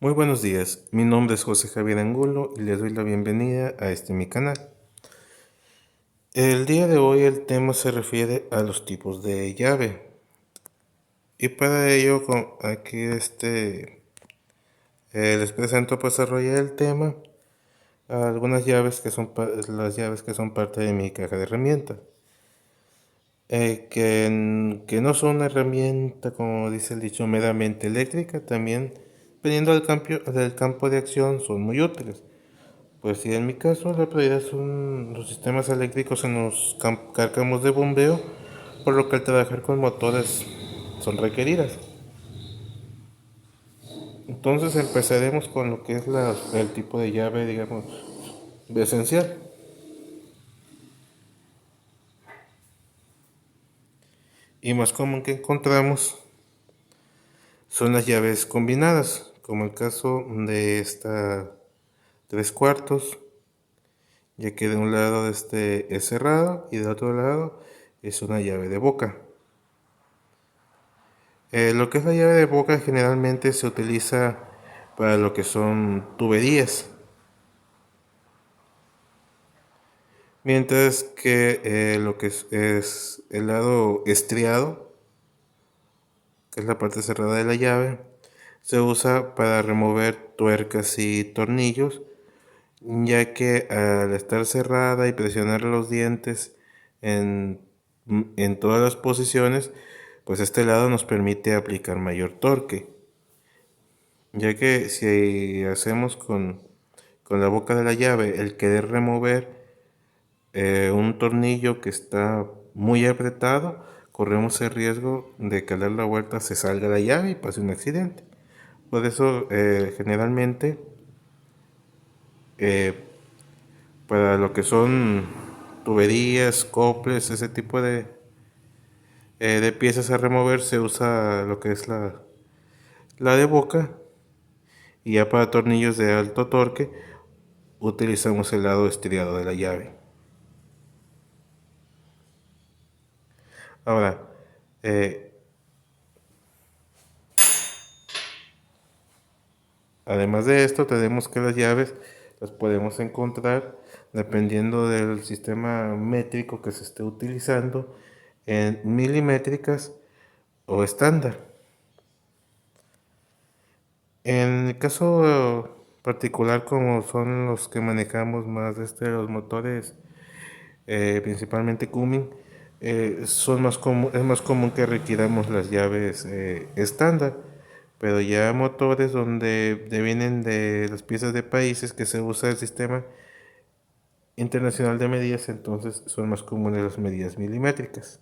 Muy buenos días, mi nombre es José Javier Angulo y les doy la bienvenida a mi canal. El día de hoy el tema se refiere a los tipos de llave y para ello aquí les presento para desarrollar el tema algunas llaves que son las llaves que son parte de mi caja de herramientas, que no son una herramienta como dice el dicho meramente eléctrica, también dependiendo del campo de acción son muy útiles. Pues sí, en mi caso la prioridad son los sistemas eléctricos en los cárcamos de bombeo, por lo que al trabajar con motores son requeridas. Entonces empezaremos con lo que es el tipo de llave, digamos, esencial. Y más común que encontramos son las llaves combinadas, como el caso de esta 3/4, ya que de un lado es cerrado y del otro lado es una llave de boca. Lo que es la llave de boca generalmente se utiliza para lo que son tuberías, mientras que lo que es el lado estriado, que es la parte cerrada de la llave, se usa para remover tuercas y tornillos, ya que al estar cerrada y presionar los dientes en, en todas las posiciones, pues este lado nos permite aplicar mayor torque. Ya que si hacemos con la boca de la llave el querer remover un tornillo que está muy apretado, corremos el riesgo de que al dar la vuelta se salga la llave y pase un accidente. Por eso generalmente eh, para lo que son tuberías, coples, ese tipo de piezas a remover se usa lo que es la de boca, y ya para tornillos de alto torque utilizamos el lado estriado de la llave. Ahora, eh, además de esto, tenemos que las llaves las podemos encontrar dependiendo del sistema métrico que se esté utilizando en milimétricas o estándar. En el caso particular, como son los que manejamos más los motores, principalmente Cumming, es más común que requiramos las llaves estándar, pero ya motores donde vienen de las piezas de países que se usa el sistema internacional de medidas, entonces son más comunes las medidas milimétricas.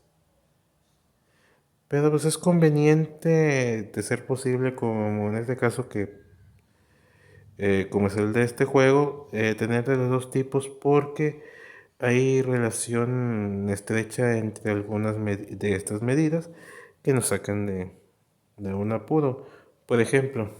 Pero pues es conveniente, de ser posible, como en este caso como es el de este juego, tener de los dos tipos, porque hay relación estrecha entre algunas de estas medidas que nos sacan de un apuro. Por ejemplo,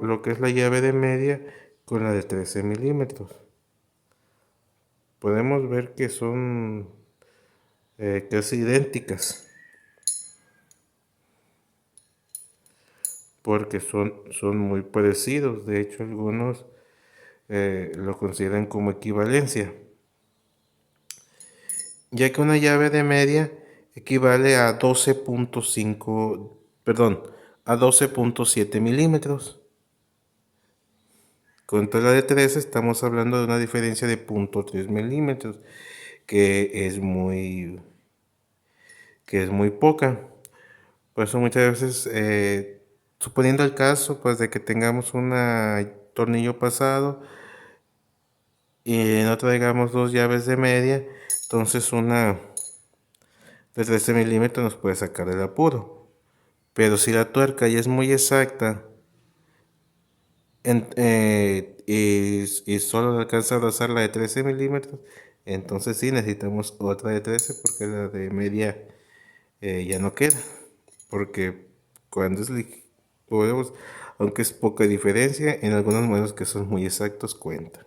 lo que es la llave de media con la de 13 milímetros. Podemos ver que son casi idénticas, porque son muy parecidos. De hecho, algunos lo consideran como equivalencia, ya que una llave de media equivale a 12.5, perdón, a 12.7 milímetros. Contra la de 13 estamos hablando de una diferencia de 0.3 milímetros, que es muy, que es muy poca. Por eso muchas veces, suponiendo el caso, pues de que tengamos un tornillo pasado y no traigamos dos llaves de media, entonces una de 13 milímetros nos puede sacar del apuro. Pero si la tuerca ya es muy exacta y solo alcanza a rozar la de 13 milímetros, entonces sí necesitamos otra de 13, porque la de media ya no queda. Porque cuando podemos aunque es poca diferencia, en algunos modelos que son muy exactos cuentan.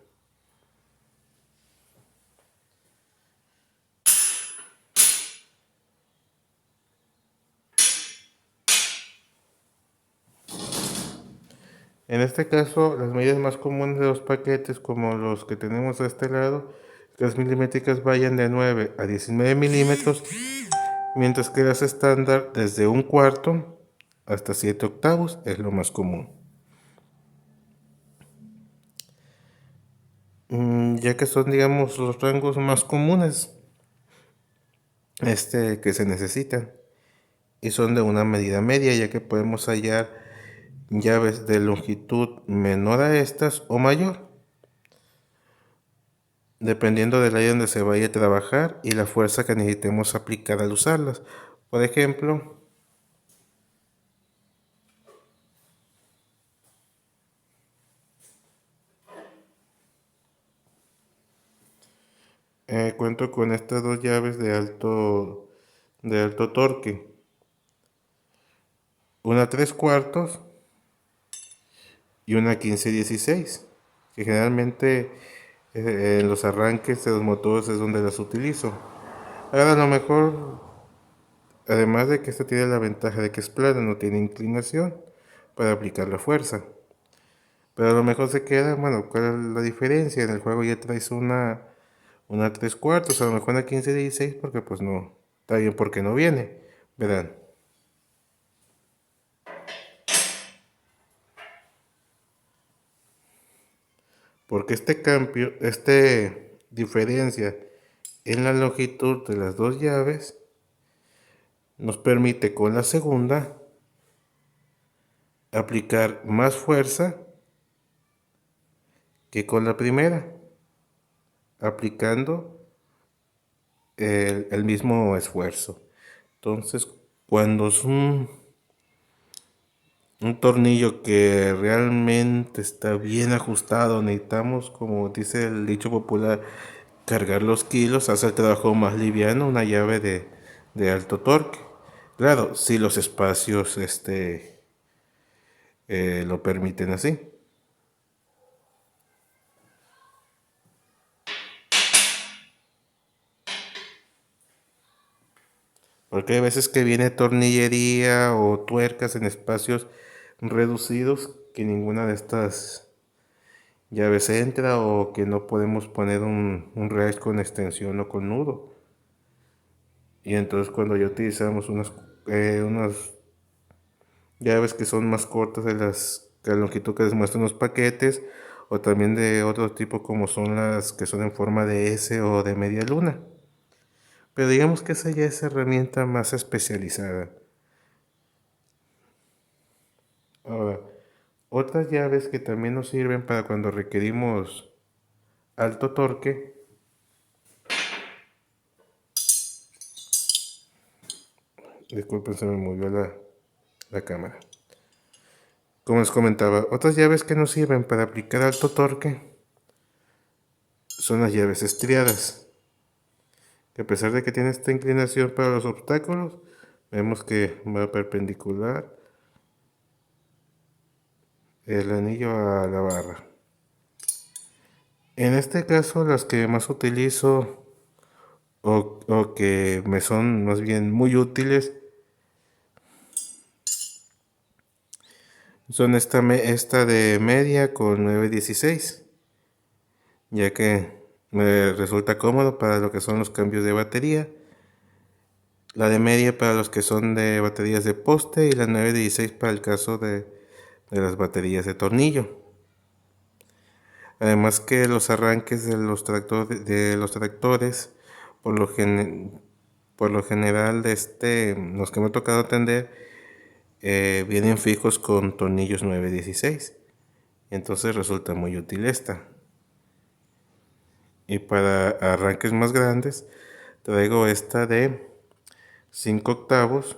En este caso, las medidas más comunes de los paquetes, como los que tenemos a este lado, las milimétricas vayan de 9 a 19 milímetros, mientras que las estándar desde un cuarto hasta 7 octavos es lo más común. Ya que son, digamos, los rangos más comunes que se necesitan, y son de una medida media, ya que podemos hallar llaves de longitud menor a estas o mayor, dependiendo del área donde se vaya a trabajar y la fuerza que necesitemos aplicar al usarlas. Por ejemplo, cuento con estas dos llaves de alto torque, una 3 cuartos y una 15-16, que generalmente en los arranques de los motores es donde las utilizo. Ahora, a lo mejor, además de que esta tiene la ventaja de que es plana, no tiene inclinación para aplicar la fuerza. Pero a lo mejor se queda, bueno, ¿cuál es la diferencia? En el juego ya traes una 3 cuartos, a lo mejor una 15-16, porque pues no, está bien porque no viene, verán. Porque este cambio, diferencia en la longitud de las dos llaves nos permite con la segunda aplicar más fuerza que con la primera, aplicando el mismo esfuerzo. Entonces, cuando es un tornillo que realmente está bien ajustado, necesitamos, como dice el dicho popular, cargar los kilos, hace el trabajo más liviano, una llave de alto torque. Claro, si los espacios lo permiten así. Porque hay veces que viene tornillería o tuercas en espacios reducidos que ninguna de estas llaves entra, o que no podemos poner un raíz con extensión o con nudo. Y entonces cuando ya utilizamos unas llaves que son más cortas de la longitud que les muestran los paquetes, o también de otro tipo como son las que son en forma de S o de media luna. Pero digamos que esa ya es herramienta más especializada. Ahora, otras llaves que también nos sirven para cuando requerimos alto torque. Disculpen, se me movió la cámara. Como les comentaba, otras llaves que nos sirven para aplicar alto torque son las llaves estriadas, que a pesar de que tiene esta inclinación para los obstáculos, vemos que va perpendicular el anillo a la barra. En este caso, las que más utilizo o que me son más bien muy útiles son esta de media con 916, ya que me resulta cómodo para lo que son los cambios de batería. La de media para los que son de baterías de poste, y la 916 para el caso de las baterías de tornillo. Además que los arranques de los tractores por lo general los que me ha tocado atender, vienen fijos con tornillos 916. Entonces resulta muy útil esta. Y para arranques más grandes traigo esta de 5 octavos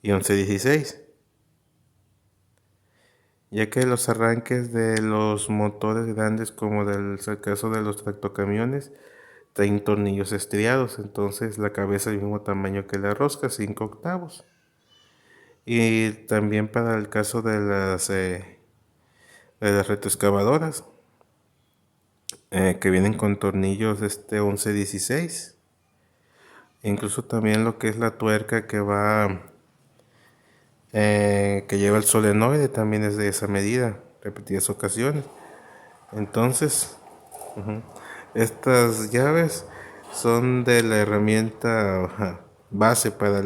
y 11-16, ya que los arranques de los motores grandes, como del caso de los tractocamiones, traen tornillos estriados, entonces la cabeza es del mismo tamaño que la rosca, 5 octavos. y también para el caso de las retroexcavadoras, que vienen con tornillos 11-16. Incluso también lo que es la tuerca que lleva el solenoide también es de esa medida, repetidas ocasiones. Entonces, estas llaves son de la herramienta base para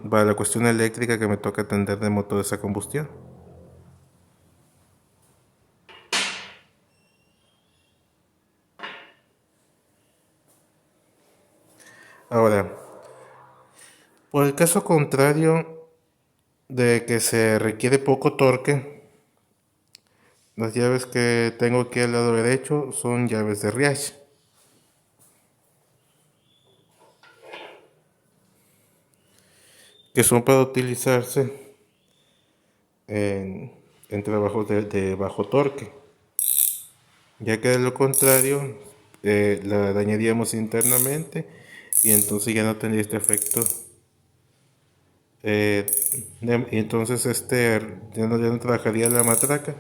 para la cuestión eléctrica que me toca atender de motores a combustión. Ahora, por el caso contrario de que se requiere poco torque, las llaves que tengo aquí al lado derecho son llaves de Riach, que son para utilizarse en, en trabajos de bajo torque, ya que de lo contrario la dañaríamos internamente y entonces ya no tendría este efecto. Y entonces ya no trabajaría la matraca,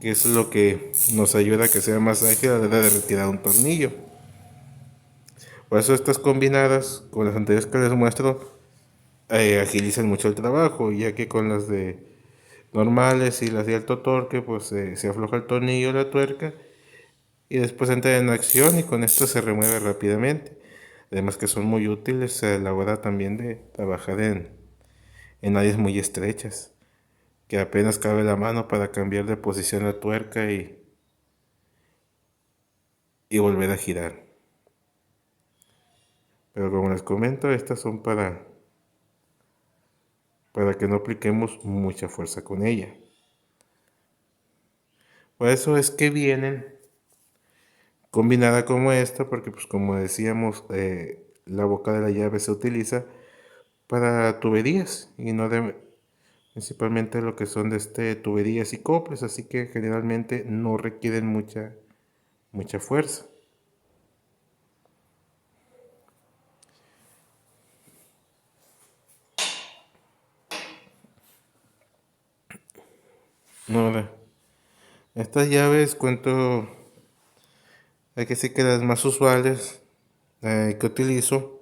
que es lo que nos ayuda a que sea más ágil a la hora de retirar un tornillo. Por eso estas combinadas con las anteriores que les muestro agilizan mucho el trabajo, ya que con las de normales y las de alto torque pues se afloja el tornillo, la tuerca y después entra en acción y con esto se remueve rápidamente. Además que son muy útiles a la hora también de trabajar en áreas muy estrechas, que apenas cabe la mano para cambiar de posición la tuerca y volver a girar. Pero como les comento, estas son para que no apliquemos mucha fuerza con ella. Por eso es que vienen combinada como esta, porque pues como decíamos, la boca de la llave se utiliza para tuberías y no principalmente lo que son de tuberías y coples, así que generalmente no requieren mucha fuerza. Ahora, estas llaves hay que decir que las más usuales que utilizo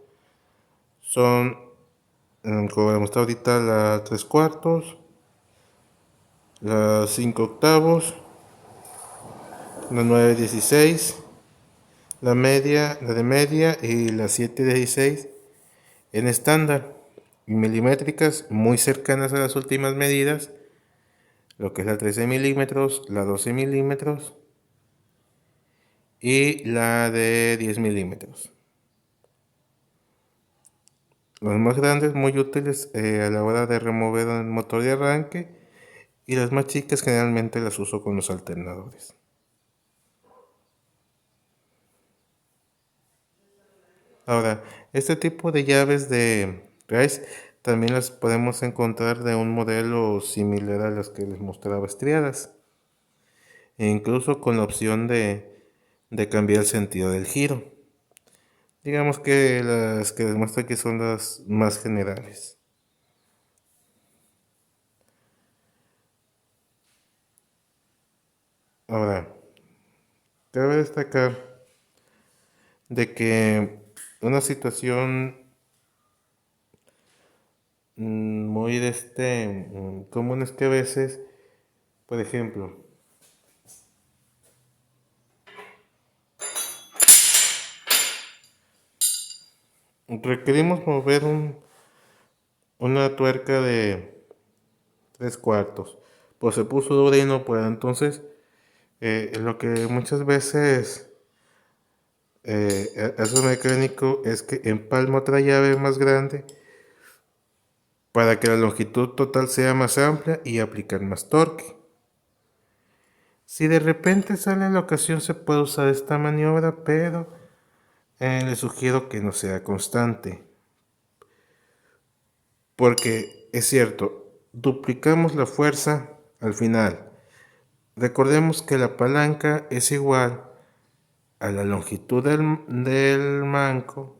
son, como hemos estado ahorita, la 3/4, la 5/8, la 9/16, la de media y la 7/16 en estándar y milimétricas muy cercanas a las últimas medidas, lo que es la 13 milímetros, la 12 milímetros y la de 10 milímetros. Las más grandes muy útiles a la hora de remover el motor de arranque y las más chicas generalmente las uso con los alternadores. Ahora, este tipo de llaves de Rice también las podemos encontrar de un modelo similar a las que les mostraba estriadas, e incluso con la opción de cambiar el sentido del giro. Digamos que las que les muestro aquí son las más generales. Ahora, cabe destacar de que una situación muy común es que a veces, por ejemplo, requerimos mover una tuerca de 3/4. Pues se puso dura y no puede. Entonces, lo que muchas veces hace el mecánico es que empalma otra llave más grande para que la longitud total sea más amplia y aplicar más torque. Si de repente sale la ocasión, se puede usar esta maniobra, pero le sugiero que no sea constante. Porque es cierto, duplicamos la fuerza al final. Recordemos que la palanca es igual a la longitud del manco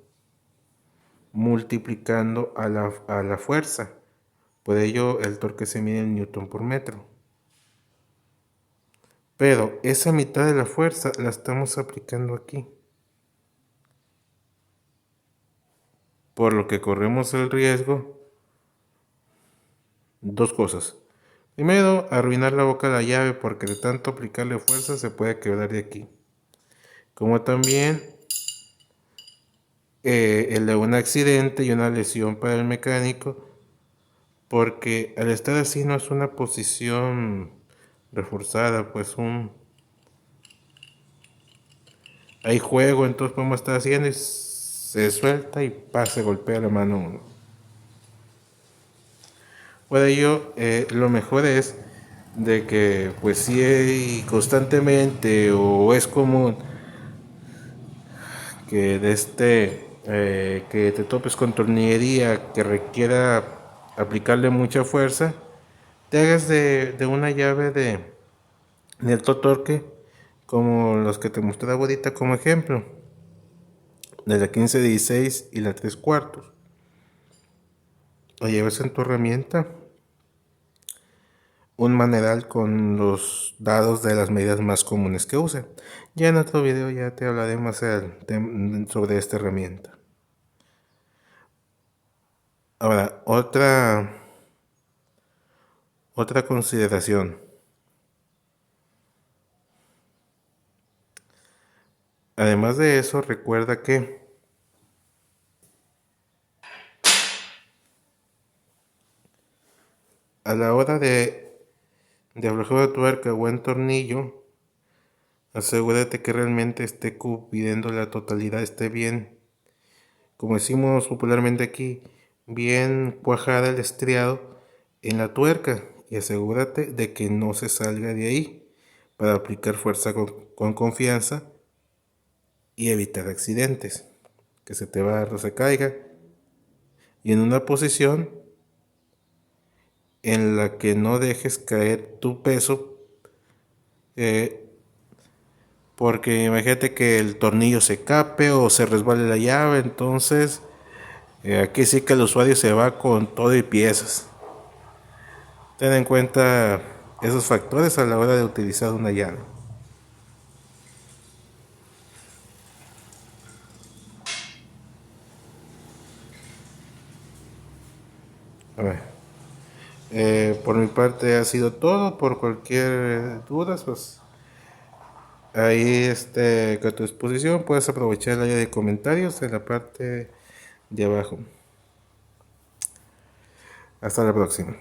multiplicando a la fuerza. Por ello el torque se mide en newton por metro. Pero esa mitad de la fuerza la estamos aplicando aquí. Por lo que corremos el riesgo, dos cosas. Primero, arruinar la boca de la llave porque de tanto aplicarle fuerza se puede quebrar de aquí. Como también el de un accidente y una lesión para el mecánico, porque al estar así no es una posición reforzada, pues hay juego, entonces podemos estar haciendo y se suelta y se golpea la mano uno. Por ello, lo mejor es de que pues si hay constantemente o es común que que te topes con tornillería que requiera aplicarle mucha fuerza, te hagas de una llave de alto torque como los que te mostré ahorita como ejemplo, de la 1516 y la 3/4. La llevas en tu herramienta, un maneral con los dados de las medidas más comunes que use. Ya en otro video ya te hablaré más sobre esta herramienta. Ahora, otra consideración. Además de eso, recuerda que a la hora de aflojar la tuerca o en tornillo, asegúrate que realmente esté cubriendo la totalidad, esté bien, como decimos popularmente aquí, bien cuajada el estriado en la tuerca, y asegúrate de que no se salga de ahí para aplicar fuerza con confianza y evitar accidentes, que se te barra o se caiga, y en una posición en la que no dejes caer tu peso, porque imagínate que el tornillo se cape o se resbale la llave, entonces aquí sí que el usuario se va con todo y piezas. Ten en cuenta esos factores a la hora de utilizar una llave. A ver, por mi parte ha sido todo. Por cualquier duda, pues ahí que a tu disposición puedes aprovechar el área de comentarios en la parte de abajo. Hasta la próxima.